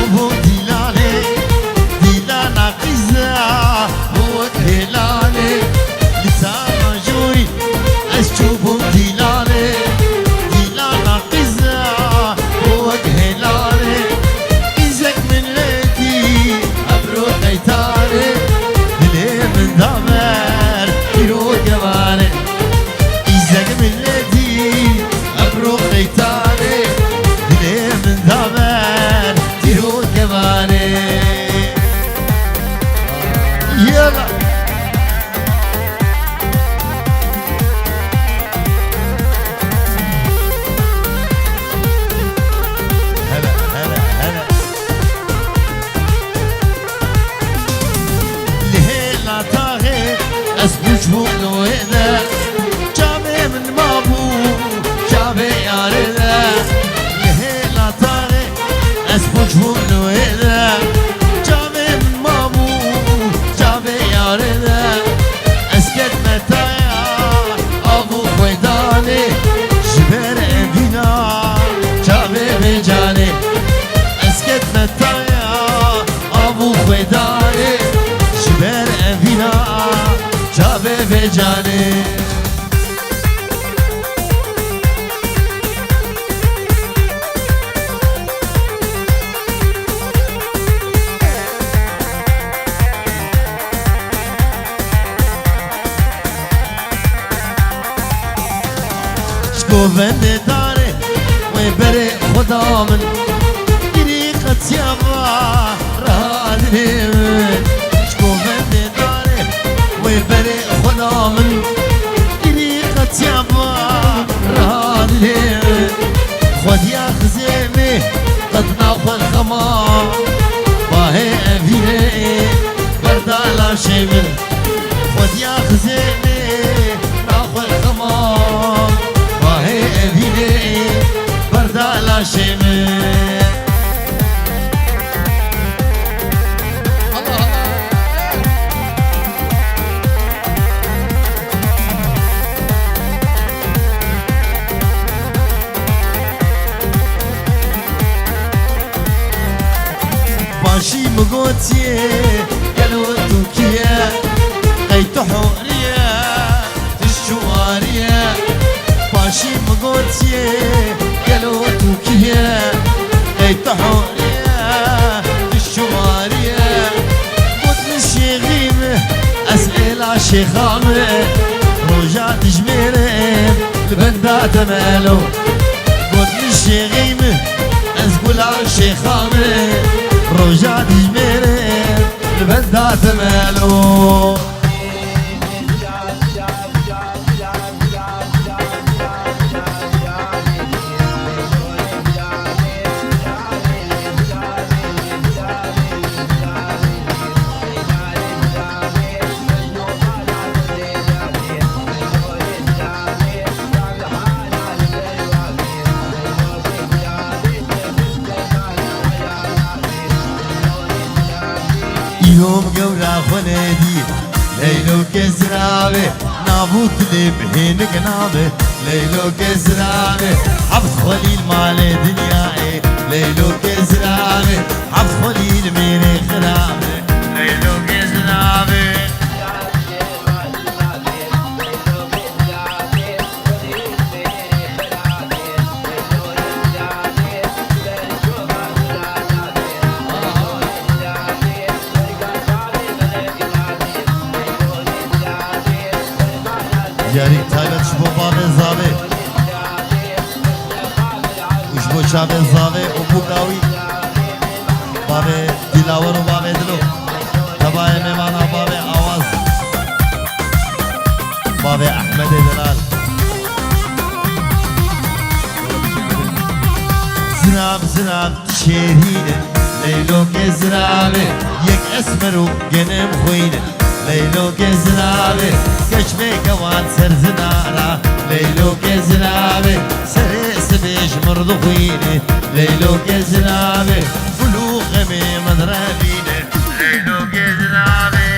اشتوبو ديلاني ديلانا قزا هو هلالي لسان جوري اشتوبو ديلاني ديلانا قزا هو هلالي إزك من ليتي أبرو قيتاني دلي من دمر يرو جواني إزك من ليتي أبرو قيتاني دلي من دمر يرو جواني يلا هلا هلا هلا لهيلا طاغي اسبوج بوغلو هذا جابي من مابو جابي ياردا لهيلا طاغي اسبوج بوغلو هذا جابي من مابو جابي ياردا اسكت متايا ابو خويداني جبر بينا جابي بجاني اسكت متايا ابو خويداني جبر بينا جابي بجاني شكوفن داري ويبري خدا من طريقة سيابا رادني من شكوفن داري ويبري خدا من طريقة سيابا رادني من خد يا خزيمي قد ناخذ خمام باهي أبيني بردالا شيمن خد يا خزيمي ناخذ خمام باهي أبيني بردالا شيمن باشي مقوتي قالوا تركيا قيت حوريا الشواريا باشي مقوتي قالوا تركيا قيت حوريا الشواريا قلت للشيخيم اسئلة شيخامة رجعت جميرين البندات مالو قلت للشيخيم اسئلة شيخامة رجعت جميرين البندات مالو يوم قورا خنادي ليلو كزرابي نابوت لي بهين قنابي ليلو كزرابي عبد خليل مال دنياي ليلو كزرابي عبد خليل ميري خرابي ليلو كزرابي یاری تایبت شبو باب زاوه وشبو شاب زاوه ابو قاوی باب دلاور و باب دلو تبای مهمانا باب آواز باب احمد دلال زناب زناب شهرینه لیلو که زنابه یک اسم رو گنم خوینه ليلو كزنابي كشمي كوان سر زنارة ليلو كزنابي سريس بيش مرضوين ليلو كزنابي فلوخ مي مضربين ليلو كزنابي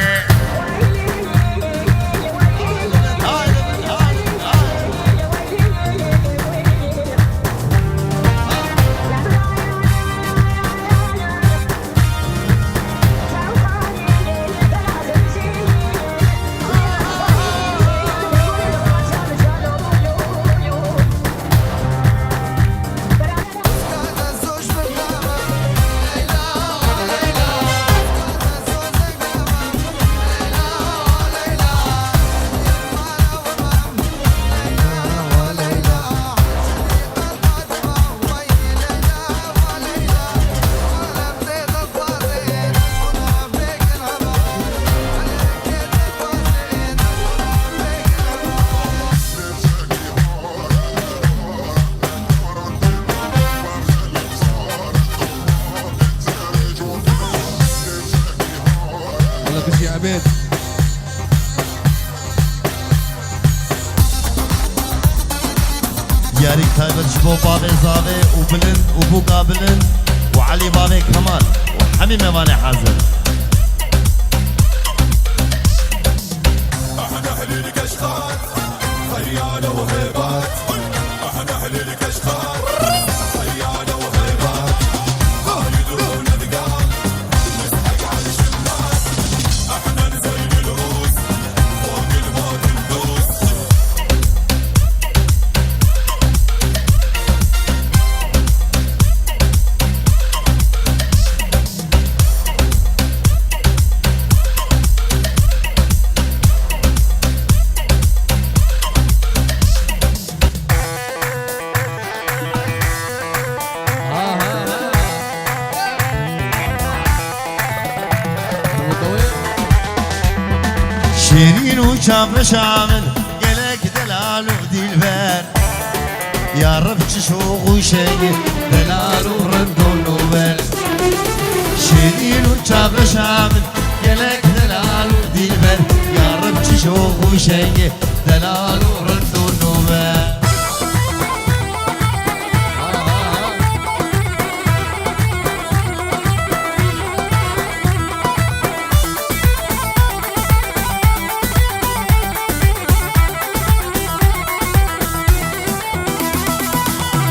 بشي عبيد ياريك تايبر شبو بابي زاوي وبلند وبوكا بلند وعلي بابي كمان وحمي ميماني حاضر احنا اهل الكشخات خيانة وهيبات احنا اهل الكشخات خيانة وهيبات ما يدرون ثقال نسحق على الشمال احنا نزين العوز فوق الموت ندوس شيرين وشاب شامل قلك دلال ودلبر يا رب تشوق وشيء دلال ورندون وبل شيرين وشاب شامل قلك دلال ودلبر يا رب تشوق وشيء دلال ورندون وبل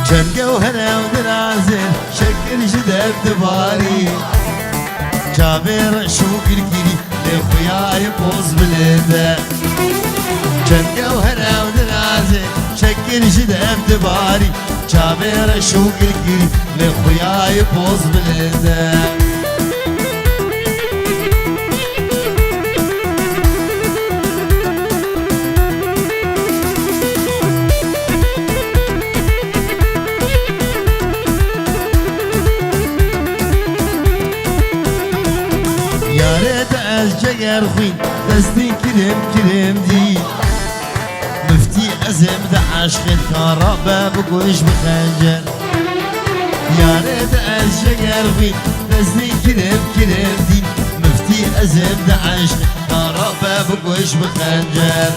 شنقة وهنا ودرازل شكل شدب دباري جابر شوق الكيري لخوياي بوز بلده شنقة وهنا ودرازل شكل شدب دباري جابر شوق الكيري لخوياي بوز بلده الجگر خوین دستی کرم دی مفتی ازم ده عشق کارا بگوش بخنجر یاره ده الجگر خوین دستی کرم دی مفتی ازم ده عشق کارا بگوش بخنجر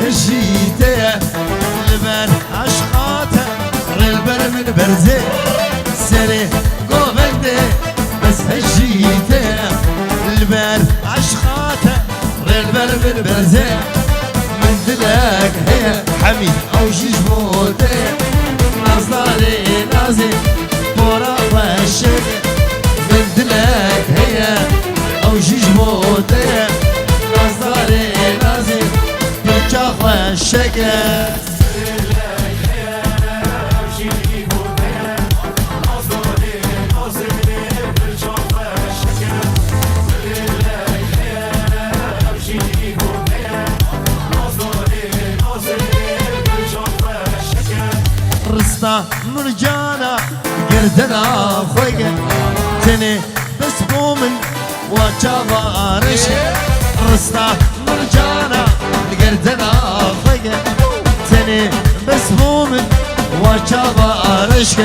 هجيته لبن عشقاته غلبر من برزه سري قوبنده بس هجيته لبن عشقاته غلبر من برزه من دلك هي حميد او جيجبوته نظري نازي بورا وشك من دلك هي او جيجبوته نظري نازي جاخوا الشقة رستا مرجانا قردنا خويا تني بس بومن وجابارش رستا مرجانا قردنا خويا تني بس بومن وجابارش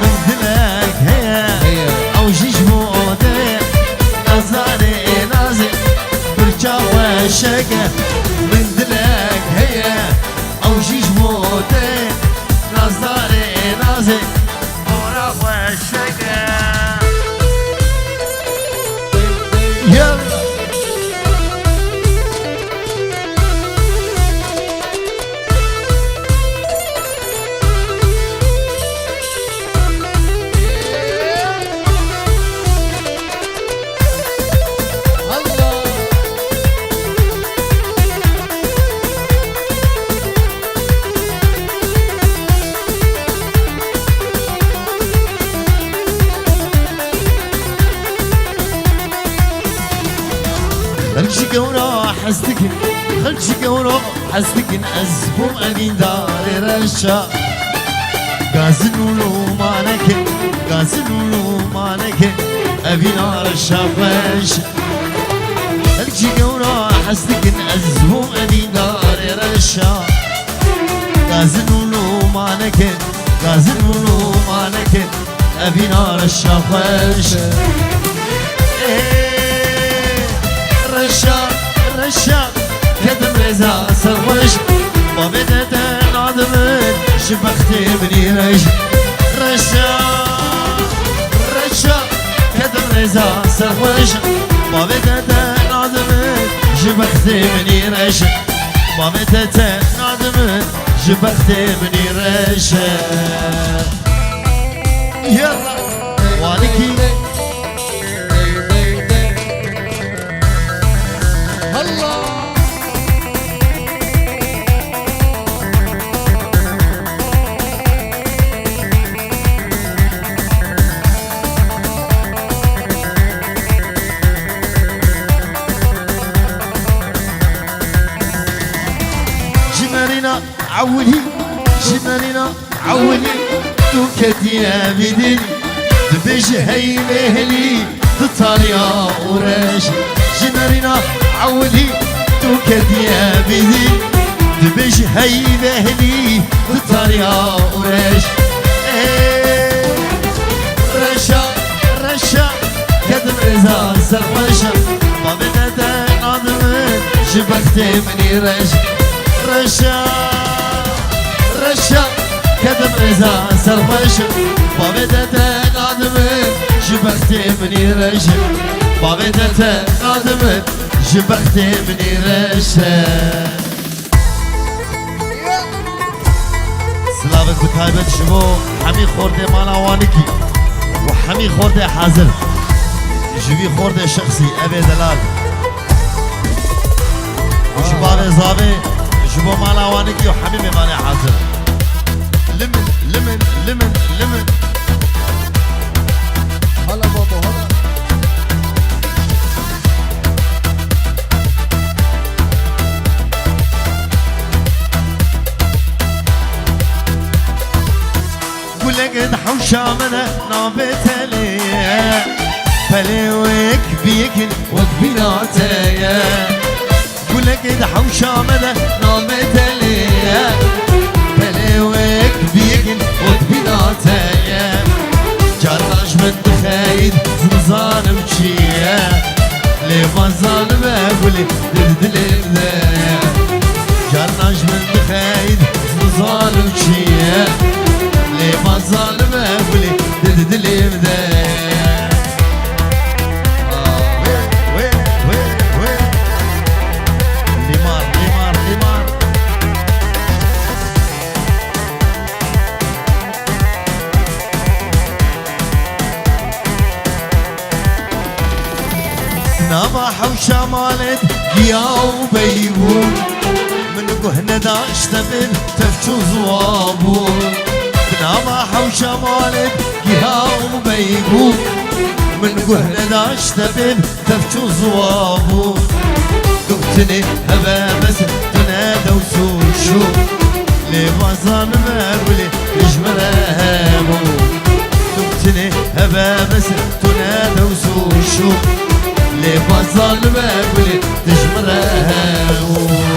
من دلك هي او جيجمودي نزاني نازي برجا وشقة من دلك هي او جيجمودي نزاني نازي برجا وشقة يلا قورا حستك خلشي قورا حستك أزبوم أمين داري رشا غازلولو مانك غازلولو مانك أبينا رشا فش خلشي قورا حستك أزبوم أمين داري رشا غازلولو مانك غازلولو مانك أبينا رشا فش رشا رشا كدم رزا سرمش وبدأت نادمن شبختي بني رش رشا رشا كدم رزا سرمش وبدأت نادمن شبختي بني رش وبدأت نادمن شبختي بني رش يلا وانكي عولي جمالنا عولي توكتيا بدني دبج هاي مهلي تطاليا ورش جمالنا عولي توكتيا بدني دبج هاي مهلي تطاليا ورش رشا رشا كدم رزا سرفشا ما بدأت نادمن شبختي مني رش رشا رشا كدم رزا سرفش بابدت نادمن شبختي مني رش بابدت نادمن شبختي مني رش سلامت بتايبت شبو حمي خورده مانا وانكي وحمي خورده حاضر جوي خورده شخصي ابي دلال وشباب زابي شبو مالا وانكي وحميمي ماني حاضر لمن لمن لمن لمن هلا بابا هلا قولك دحوشا منا نابت ليا فليوك بيكن وكبيناتيا قولك دحوشا منا نابت ليا فليوك بيكن وكبيناتيا جراش من بخايد زنزان بشيا لي مزان بقولي دلدل بدايا جراش من بخايد زنزان بشيا لي مزان بقولي دلدل بدايا ليمار ليمار ليمار نما حوشا مالت يا وبيبو من قهنا داشت من تفشو زوابو نما حوشا مالت يا وبيبو من قهنا داشت من تفشو زوابو قبتني هبا بس تنادى وسوشو لي وزان ما قولي اجمرها مو قبتني هبا بس تنادى وسوشو لي وزان ما قولي تجمرها مو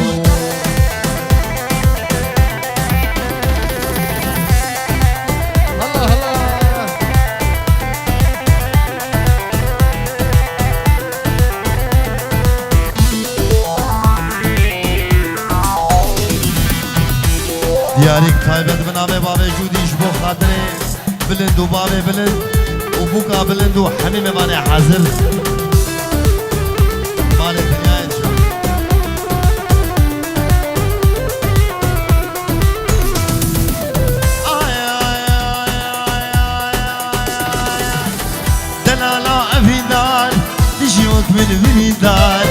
ديارك تايبت بنامه بابي جوديش بو خاطري بلند و بابي بلند و بوكا بلند و حميمه ماني حاضر مالي دنيا انشاء دلالا افيدان تجيوك من بليدان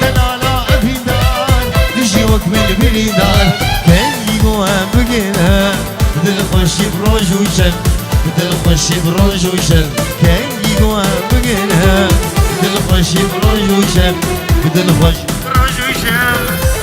دلالا افيدان تجيوك من بليدان وهم بقينا بدل خوشي بروج وشن بدل خوشي بروج وشن كان يقوى بقينا بدل خوشي بروج وشن بدل خوش رجوشم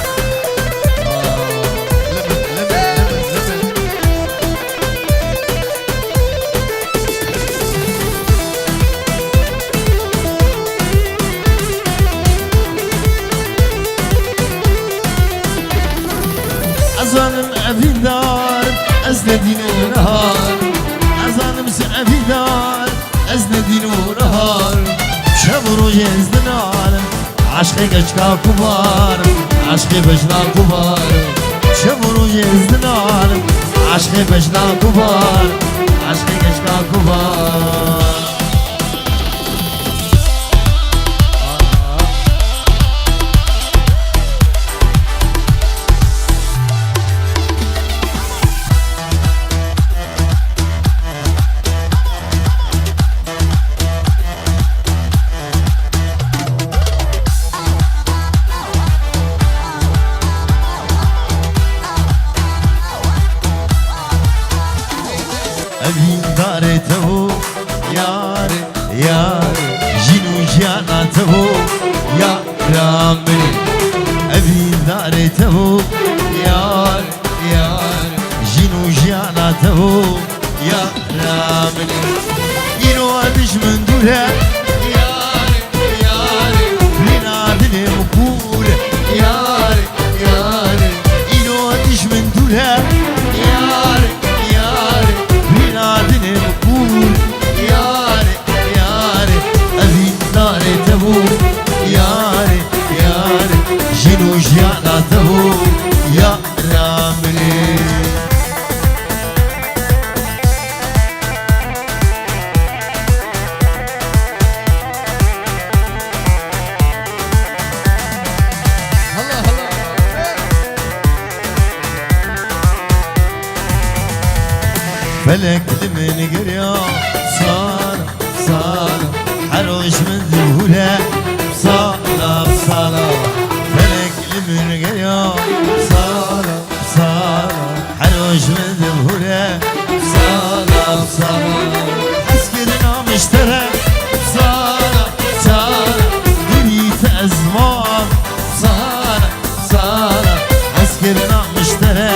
أزانم أبي دار أزندين ونهار أزانم سأبي دار أزندين ونهار شب روز ازدنار عشقي كشكا كبار عشقي بجنا كبار شب روز ازدنار عشقي بجنا كبار عشقي كشكا كبار أبين دارته يار يار جنو جانته يا رامي أبين دارته يار يار جنو جانته يا رامي ينو أدش من دوله يار يار لنا دل مقول يار يار ينو أدش من دوله يار يار بلادن مقبول ياري ياري أبي داري تبو ياري ياري جنو جانا تبو يا رامي فلك من قريا صار صار حروش من ذهوله صار صار فلك من قريا صار صار حروش من ذهوله صار صار حسكرنا مشترى صار صار دنيت أزمان صار صار حسكرنا مشترى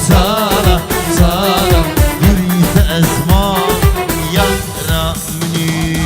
صار صار أزمان يا رامي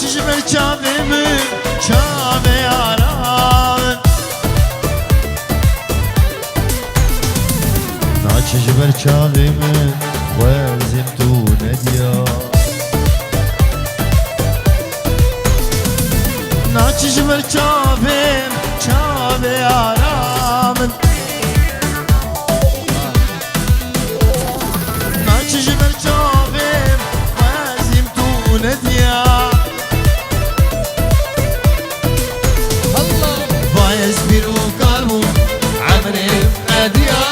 Çiçmer çavimi çave aran Çiçmer çavimi vezim tu nedya Çiçmer çavim çave aran Çiçmer çavim vezim tu nedya يسبروا قلبه عمري أديا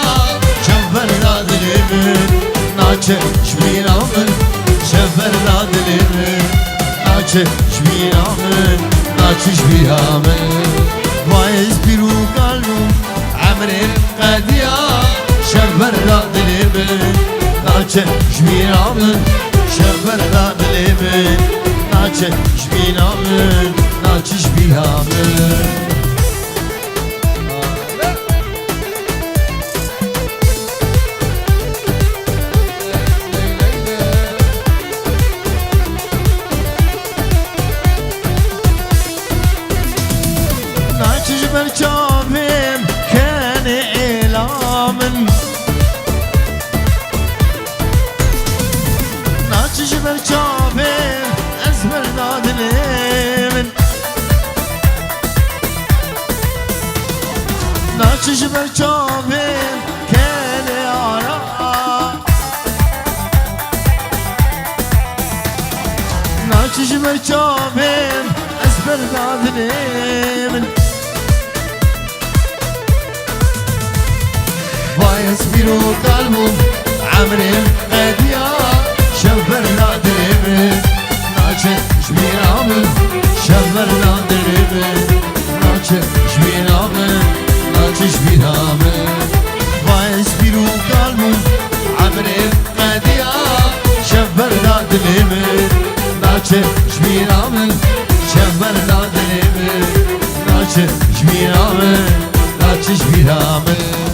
شفر ذات اليمن ناچه شبين عمر شفر ذات اليمن ناچه شبين عمر ناچه شبين عمر ويسبروا قلبه عمري أديا شفر ذات اليمن ناچه شبين عمر شفر ذات اليمن ناچه شبين عمر ناچه شبين عمر برچاویم کن اعلامن ناچش برچاویم از بردادلمن ناچش بچابیم کلی آرا ناچش بچابیم اسبر نادنیم وای اسبیرو قلبم عمریم قدیا شبر نادنیم ناچش بیرامم شبر نادنیم ناچش بیرامم ناچش بیرامم وای اسبیرو قلبم عمریم قدیا شبر نادنیم ناچش بیرامم شبر نادنیم ناچش بیرامم ناچش بیرامم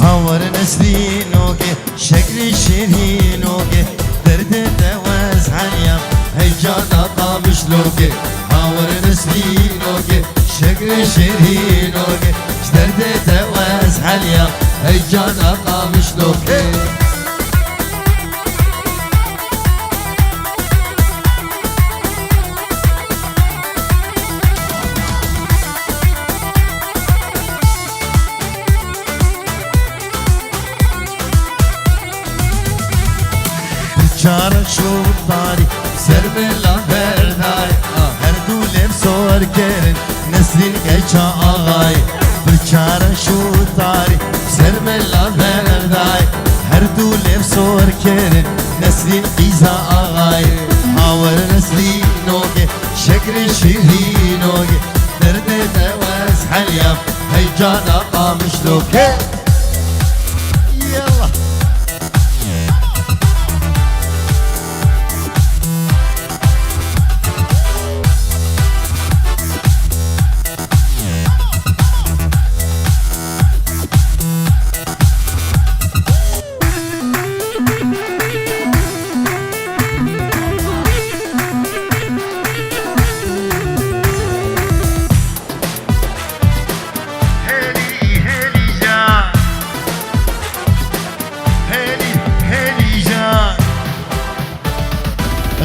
هاور نسلينوكي شكل شيرينوكي درد دوز حنيا هيجانا طابشلوكي هاور نسلينوكي شكل شيرينوكي درد دوز حنيا هيجانا طابشلوكي Çare şu tari sermela berdar her dulem sor kerin neslin geça ağay bir çare şu tari sermela berdar her dulem sor kerin neslin iza ağay haver neslin oge şekri şirin oge derde devaz halyam heycana qamış loke yallah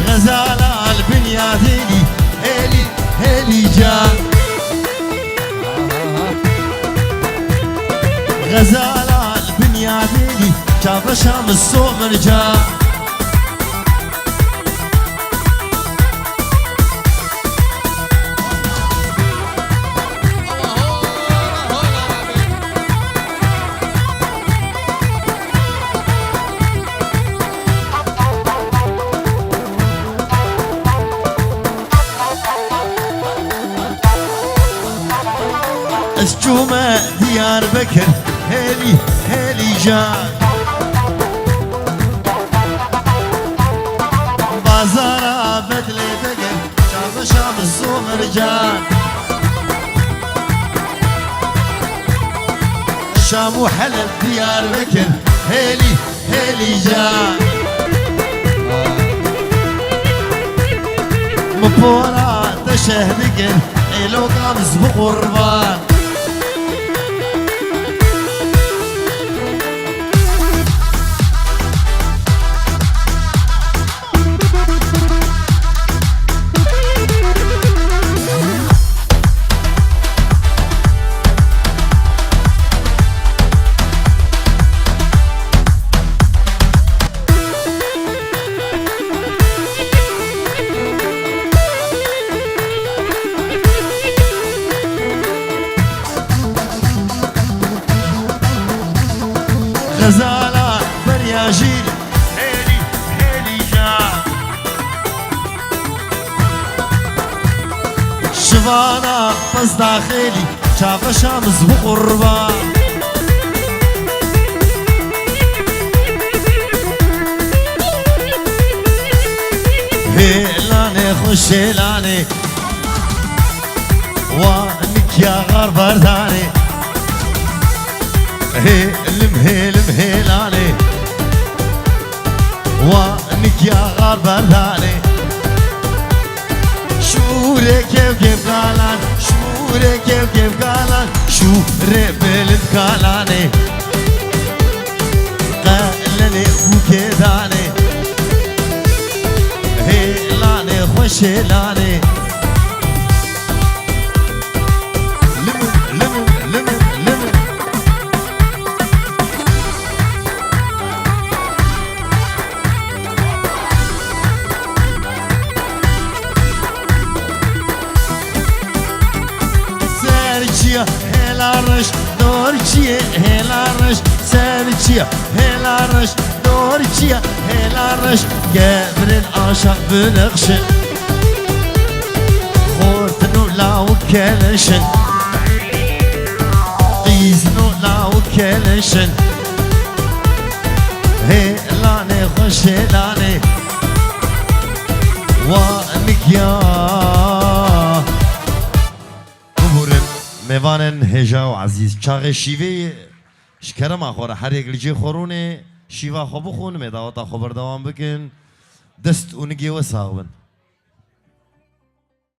غزالة البنياديني هيلي هيلي جان غزالة البنياديني شاف شمس صومر جان اسجومة ديار بكر هيلي هيلي جان بازارا بدلي دقن شاف شام الصومر جان شام وحلب ديار بكر هيلي هيلي جان مبورا تشهدقن إلو قامز بقربان غزالة برياجيل هيلي هيلي جان شفانا بس داخلي شاف شمس بقربان هيلاني خوش هيلاني وانك يا غار برداني هيلم هيلم هيلاني وانك يا غار برداني شوري كيف كيف قالان شوري كيف كيف قالان شوري بلد قالاني قالني وكيداني هيلاني خوش هيلاني هلارش دورچیه هلارش سرچیه هلارش دورچیه هلارش گبرن عاشق بنقشه خورتنو لاو کلشن قیزنو لاو کلشن هلانه خوش هلانه وانک یا میوانن هجا و عزیز چاق شیوه شکرم آخوره هر یک لیجی خورونه شیوا خوب خون میداوتا خبر دوام بکن دست اونگی و ساغبن